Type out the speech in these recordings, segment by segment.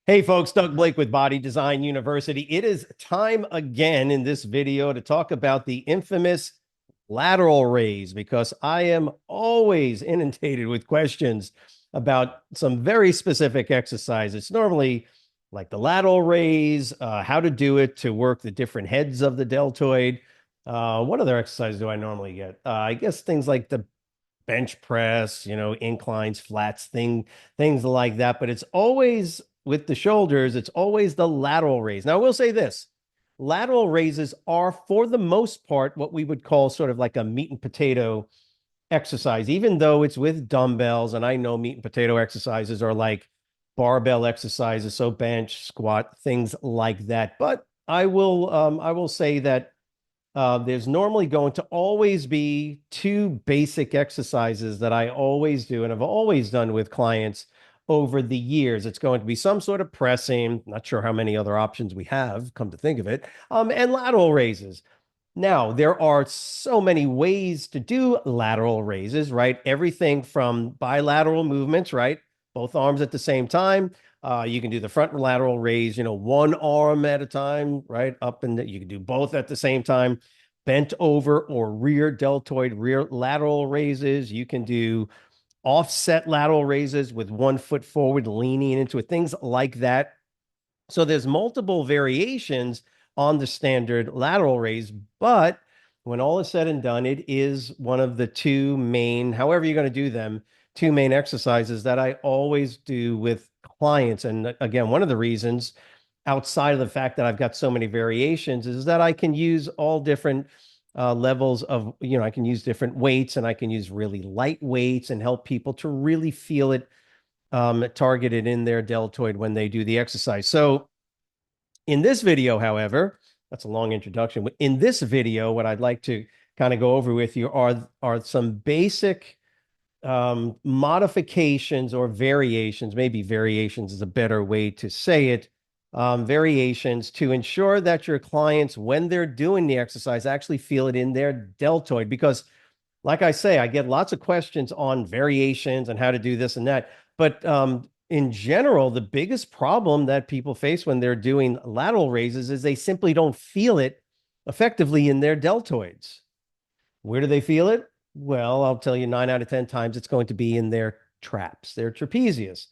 Hey folks, Doug Blake with Body Design University. It is time again in this video to talk about the infamous lateral raise because I am always inundated with questions about some very specific exercises. Normally like the lateral raise, how to do it to work the different heads of the deltoid. What other exercises do I normally get? I guess things like the bench press, inclines, flats, things like that. But it's always with the shoulders, it's always the lateral raise. Now, I will say this. Lateral raises are, for the most part, what we would call sort of like a meat and potato exercise, even though it's with dumbbells. And I know meat and potato exercises are like barbell exercises, so bench, squat, things like that. But I will say that there's normally going to always be two basic exercises that I always do and have always done with clients over the years. It's going to be some sort of pressing, not sure how many other options we have, come to think of it, and lateral raises. Now, there are so many ways to do lateral raises, right? Everything from bilateral movements, right? Both arms at the same time. You can do the front lateral raise, one arm at a time, right? Up and you can do both at the same time. Bent over or rear deltoid, rear lateral raises. You can do offset lateral raises with 1 foot forward, leaning into it, things like that. So there's multiple variations on the standard lateral raise, but when all is said and done, it is one of the two main, however you're going to do them, two main exercises that I always do with clients. And again, one of the reasons outside of the fact that I've got so many variations is that I can use all different levels of, I can use different weights and I can use really light weights and help people to really feel it targeted in their deltoid when they do the exercise. So in this video, however, that's a long introduction. In this video, what I'd like to kind of go over with you are some basic modifications or variations. Maybe variations is a better way to say it. Variations to ensure that your clients, when they're doing the exercise, actually feel it in their deltoid. Because like I say, I get lots of questions on variations and how to do this and that. But in general, the biggest problem that people face when they're doing lateral raises is they simply don't feel it effectively in their deltoids. Where do they feel it? Well, I'll tell you 9 out of 10 times it's going to be in their traps, their trapezius.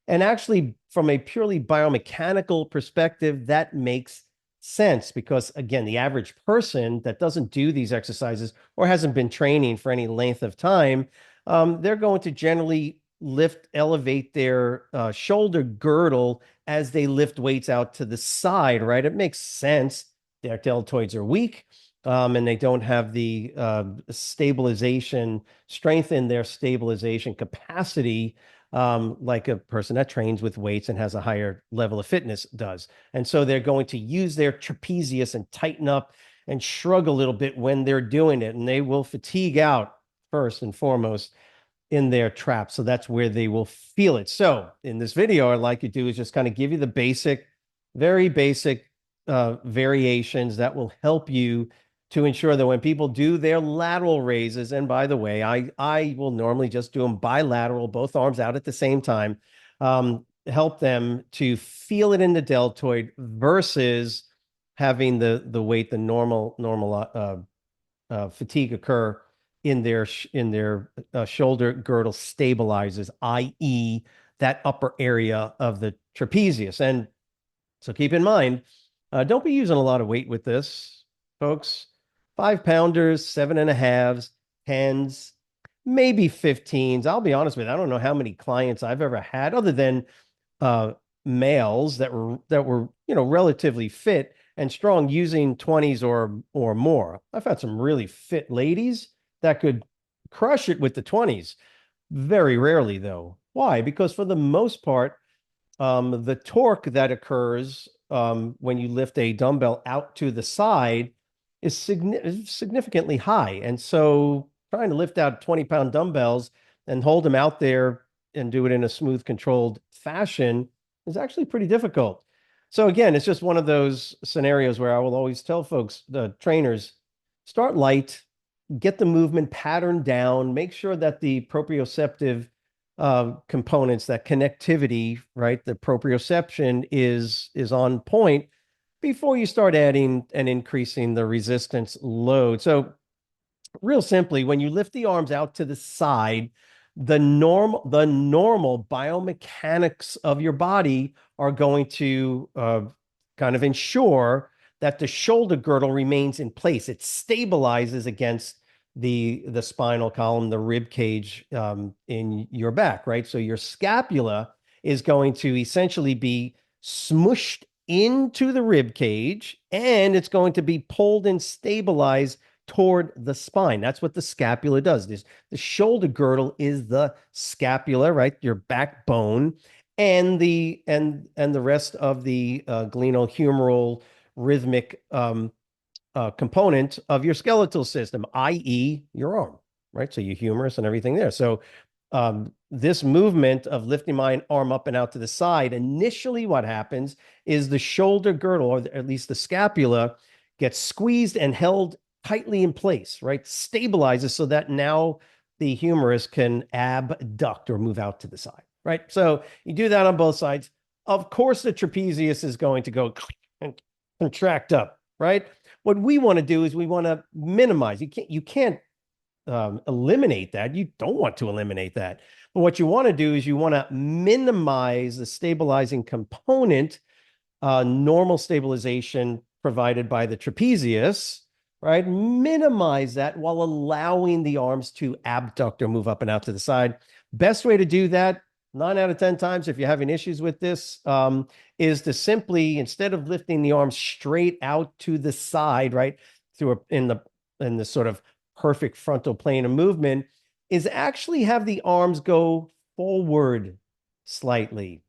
And actually, from a purely biomechanical perspective, that makes sense because, again, the average person that doesn't do these exercises or hasn't been training for any length of time, they're going to generally elevate their shoulder girdle as they lift weights out to the side, right? It makes sense. Their deltoids are weak. And they don't have the stabilization strength in their stabilization capacity like a person that trains with weights and has a higher level of fitness does. And so they're going to use their trapezius and tighten up and shrug a little bit when they're doing it. And they will fatigue out first and foremost in their trap. So that's where they will feel it. So in this video, I'd like to do is just kind of give you the basic, very basic variations that will help you to ensure that when people do their lateral raises, and by the way, I will normally just do them bilateral, both arms out at the same time, help them to feel it in the deltoid versus having the weight, the normal fatigue occur in their shoulder girdle stabilizes, i.e., that upper area of the trapezius. And so keep in mind, don't be using a lot of weight with this, folks. 5 pounders, seven and a halves, tens, maybe 15s. I'll be honest with you, I don't know how many clients I've ever had other than uh, males that were relatively fit and strong using 20s or more. I've had some really fit ladies that could crush it with the 20s. Very rarely, though. Why? Because for the most part, the torque that occurs when you lift a dumbbell out to the side is significantly high. And so trying to lift out 20-pound dumbbells and hold them out there and do it in a smooth, controlled fashion is actually pretty difficult. So again, it's just one of those scenarios where I will always tell folks, the trainers, start light, get the movement pattern down, make sure that the proprioceptive components, that connectivity, right? The proprioception is on point before you start adding and increasing the resistance load. So real simply, when you lift the arms out to the side, the normal biomechanics of your body are going to kind of ensure that the shoulder girdle remains in place. It stabilizes against the spinal column, the rib cage in your back, right? So your scapula is going to essentially be smushed into the rib cage, and it's going to be pulled and stabilized toward the spine. That's what the scapula does. The shoulder girdle is the scapula, right? Your backbone, and the rest of the glenohumeral rhythmic component of your skeletal system, i.e., your arm, right? So your humerus and everything there. So this movement of lifting my arm up and out to the side, initially what happens is the shoulder girdle, or at least the scapula, gets squeezed and held tightly in place, right? Stabilizes so that now the humerus can abduct or move out to the side, right? So you do that on both sides. Of course, the trapezius is going to go and contract up, right? What we want to do is we want to minimize. You can't eliminate that. You don't want to eliminate that. But what you want to do is you want to minimize the stabilizing component, normal stabilization provided by the trapezius, right? Minimize that while allowing the arms to abduct or move up and out to the side. Best way to do that, 9 out of 10 times, if you're having issues with this, is to simply, instead of lifting the arms straight out to the side, right, in the sort of perfect frontal plane of movement, is actually have the arms go forward slightly.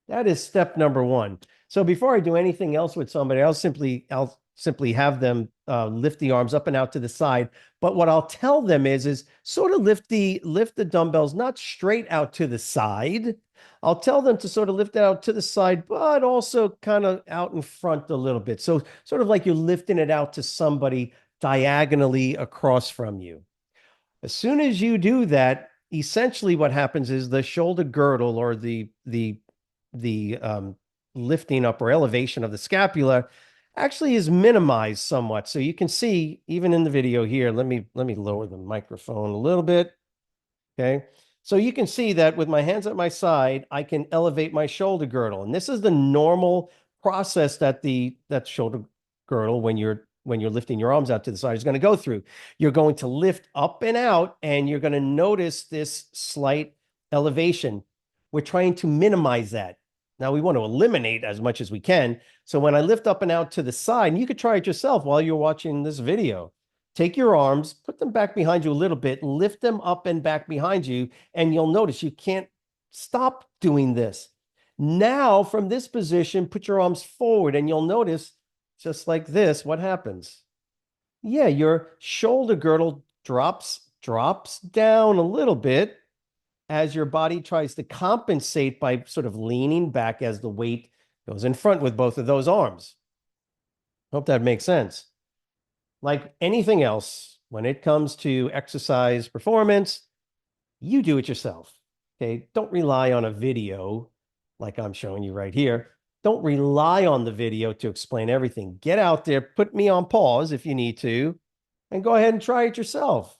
That is step number one. So before I do anything else with somebody, I'll simply have them lift the arms up and out to the side. But what I'll tell them is sort of lift the dumbbells not straight out to the side. I'll tell them to sort of lift it out to the side, but also kind of out in front a little bit. So sort of like you're lifting it out to somebody diagonally across from you. As soon as you do that, essentially what happens is the shoulder girdle, or the lifting up or elevation of the scapula, actually is minimized somewhat. So you can see even in the video here, let me lower the microphone a little bit. Okay. So you can see that with my hands at my side, I can elevate my shoulder girdle. And this is the normal process that shoulder girdle, when you're lifting your arms out to the side, is going to go through. You're going to lift up and out, and you're going to notice this slight elevation. We're trying to minimize that. Now we want to eliminate as much as we can. So when I lift up and out to the side, and you could try it yourself while you're watching this video, take your arms, put them back behind you a little bit, lift them up and back behind you, and you'll notice you can't stop doing this. Now, from this position, put your arms forward, and you'll notice, just like this, what happens? Yeah, your shoulder girdle drops down a little bit as your body tries to compensate by sort of leaning back as the weight goes in front with both of those arms. Hope that makes sense. Like anything else, when it comes to exercise performance, you do it yourself. Okay. Don't rely on a video like I'm showing you right here. Don't rely on the video to explain everything. Get out there, put me on pause if you need to, and go ahead and try it yourself.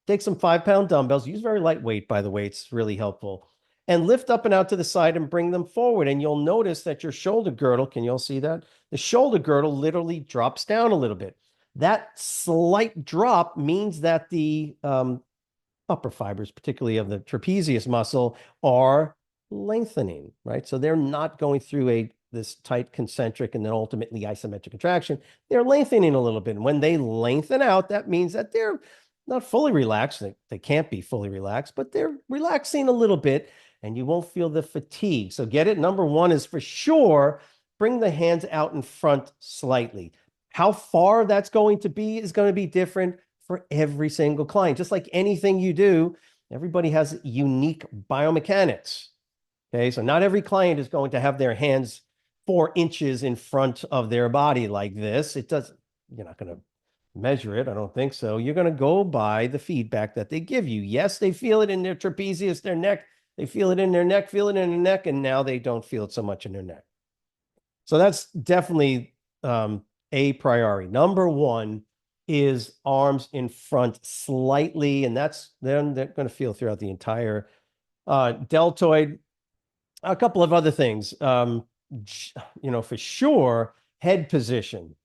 Take some 5-pound dumbbells. Use very lightweight, by the way. It's really helpful. And lift up and out to the side and bring them forward. And you'll notice that your shoulder girdle, can you all see that? The shoulder girdle literally drops down a little bit. That slight drop means that the upper fibers, particularly of the trapezius muscle, are lengthening, right? So they're not going through this tight concentric and then ultimately isometric contraction. They're lengthening a little bit. And when they lengthen out, that means that they're not fully relaxed. They can't be fully relaxed, but they're relaxing a little bit, and you won't feel the fatigue. So get it? Number one is for sure, bring the hands out in front slightly. How far that's going to be is going to be different for every single client. Just like anything you do, everybody has unique biomechanics. Okay, so not every client is going to have their hands 4 inches in front of their body like this. You're not going to measure it. I don't think so. You're going to go by the feedback that they give you. Yes, they feel it in their trapezius, their neck, They feel it in their neck, feel it in their neck, and now they don't feel it so much in their neck. So that's definitely a priority. Number one is arms in front slightly, and that's then they're going to feel throughout the entire deltoid. A couple of other things, for sure, head position.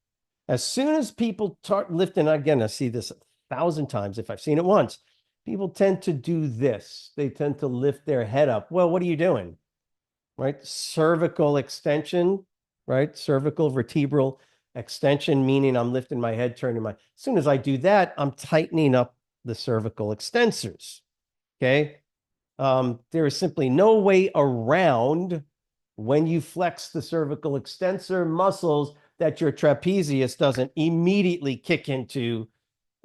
As soon as people start lifting, again, I see this 1,000 times if I've seen it once. People tend to do this. They tend to lift their head up. Well, what are you doing? Right? Cervical extension, right? Cervical vertebral extension, meaning I'm lifting my head, turning my. As soon as I do that, I'm tightening up the cervical extensors. Okay. There is simply no way around when you flex the cervical extensor muscles that your trapezius doesn't immediately kick into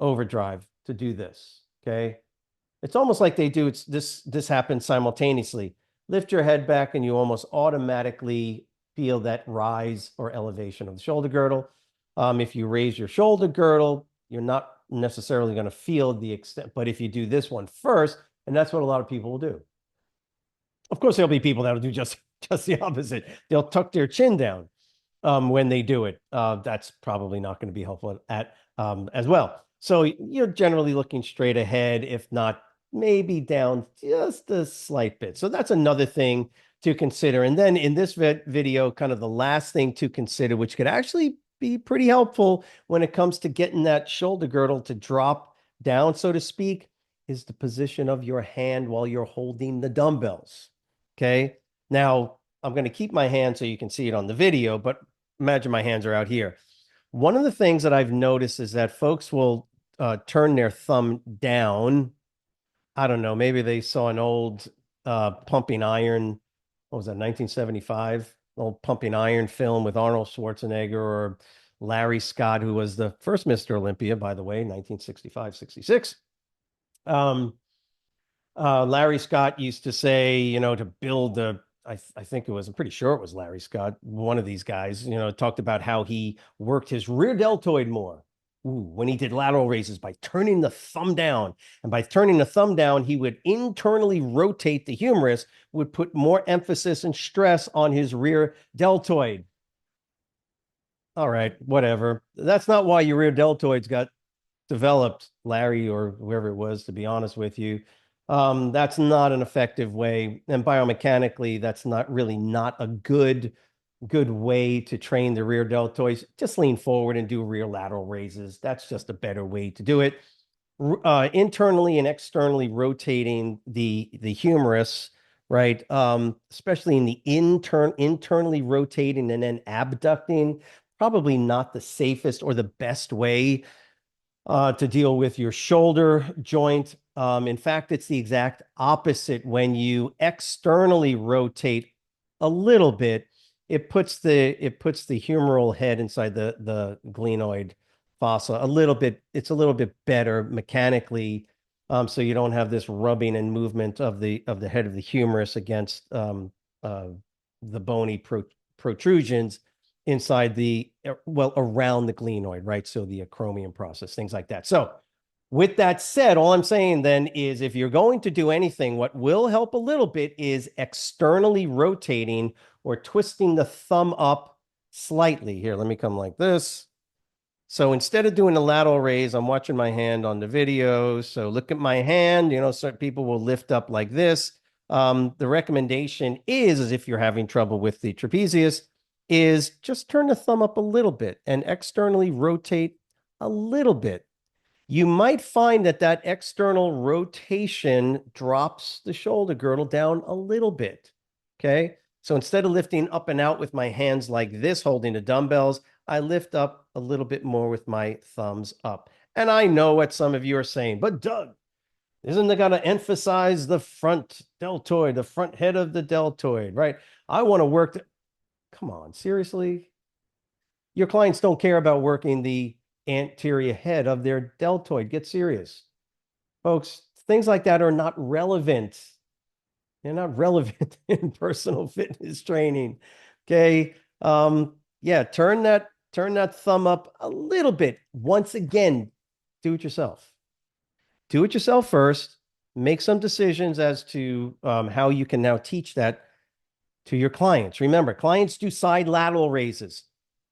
overdrive to do this. Okay. It's almost like they do. It's this happens simultaneously. Lift your head back and you almost automatically feel that rise or elevation of the shoulder girdle. If you raise your shoulder girdle, you're not necessarily going to feel the extent, but if you do this one first, and that's what a lot of people will do. Of course, there'll be people that'll do just the opposite. They'll tuck their chin down when they do it. That's probably not going to be helpful as well. So you're generally looking straight ahead, if not maybe down just a slight bit. So that's another thing to consider. And then in this video, kind of the last thing to consider, which could actually be pretty helpful when it comes to getting that shoulder girdle to drop down, so to speak, is the position of your hand while you're holding the dumbbells. Okay. Now, I'm going to keep my hand so you can see it on the video, but imagine my hands are out here. One of the things that I've noticed is that folks will turn their thumb down. I don't know, maybe they saw an old pumping iron, what was that, 1975? Old pumping iron film with Arnold Schwarzenegger or Larry Scott, who was the first Mr. Olympia, by the way, 1965, 66. Larry Scott used to say, to build I think it was, I'm pretty sure it was Larry Scott, one of these guys, talked about how he worked his rear deltoid more. When he did lateral raises by turning the thumb down. And by turning the thumb down, he would internally rotate the humerus, would put more emphasis and stress on his rear deltoid. All right, whatever. That's not why your rear deltoids got developed, Larry, or whoever it was, to be honest with you. That's not an effective way. And biomechanically, that's not a good way to train the rear deltoids. Just lean forward and do rear lateral raises. That's just a better way to do it. Internally and externally rotating the humerus, right? Especially in the internally rotating and then abducting, probably not the safest or the best way to deal with your shoulder joint. In fact, it's the exact opposite. When you externally rotate a little bit, it puts the humeral head inside the glenoid fossa a little bit. It's a little bit better mechanically, so you don't have this rubbing and movement of the head of the humerus against the bony protrusions inside around the glenoid, right? So the acromion process, things like that. So with that said, all I'm saying then is if you're going to do anything, what will help a little bit is externally rotating or twisting the thumb up slightly. Here, let me come like this. So instead of doing a lateral raise, I'm watching my hand on the video. So look at my hand, certain people will lift up like this. The recommendation is if you're having trouble with the trapezius, is just turn the thumb up a little bit and externally rotate a little bit. You might find that external rotation drops the shoulder girdle down a little bit. Okay. So instead of lifting up and out with my hands like this, holding the dumbbells, I lift up a little bit more with my thumbs up. And I know what some of you are saying, but Doug, isn't it going to emphasize the front deltoid, the front head of the deltoid, right? I want to work. Come on, seriously? Your clients don't care about working the anterior head of their deltoid. Get serious. Folks, things like that are not relevant. They're not relevant in personal fitness training. Okay. Yeah, turn that thumb up a little bit. Once again, do it yourself. Do it yourself first. make some decisions as to how you can now teach that to your clients. Remember, clients do side lateral raises.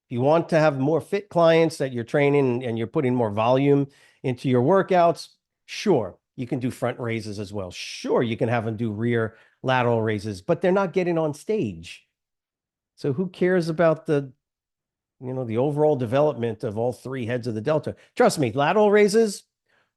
If you want to have more fit clients that you're training and you're putting more volume into your workouts, sure, you can do front raises as well. Sure, you can have them do rear lateral raises, but they're not getting on stage. So who cares about the overall development of all three heads of the deltoid? Trust me, lateral raises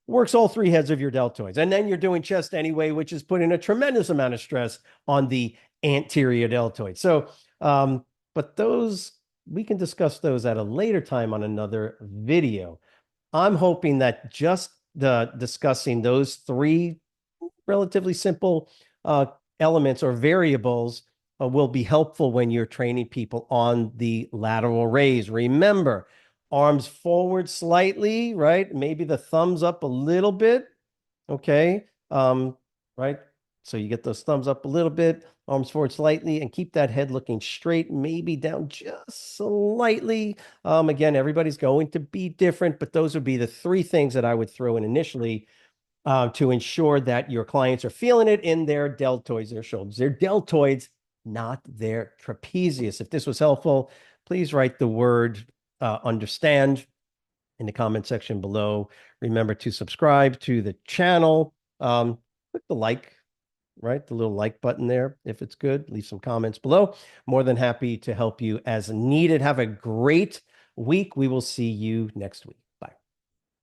works all three heads of your deltoids. And then you're doing chest anyway, which is putting a tremendous amount of stress on the anterior deltoid. So, but those, we can discuss those at a later time on another video. I'm hoping that just discussing those three relatively simple elements or variables will be helpful when you're training people on the lateral raise. Remember, arms forward slightly, right? Maybe the thumbs up a little bit. Okay. Right. So you get those thumbs up a little bit, arms forward slightly, and keep that head looking straight, maybe down just slightly. Again, everybody's going to be different, but those would be the three things that I would throw in initially to ensure that your clients are feeling it in their deltoids, their shoulders, their deltoids, not their trapezius. If this was helpful, please write the word understand in the comment section below. Remember to subscribe to the channel. Click the like, right? The little like button there. If it's good, leave some comments below. More than happy to help you as needed. Have a great week. We will see you next week.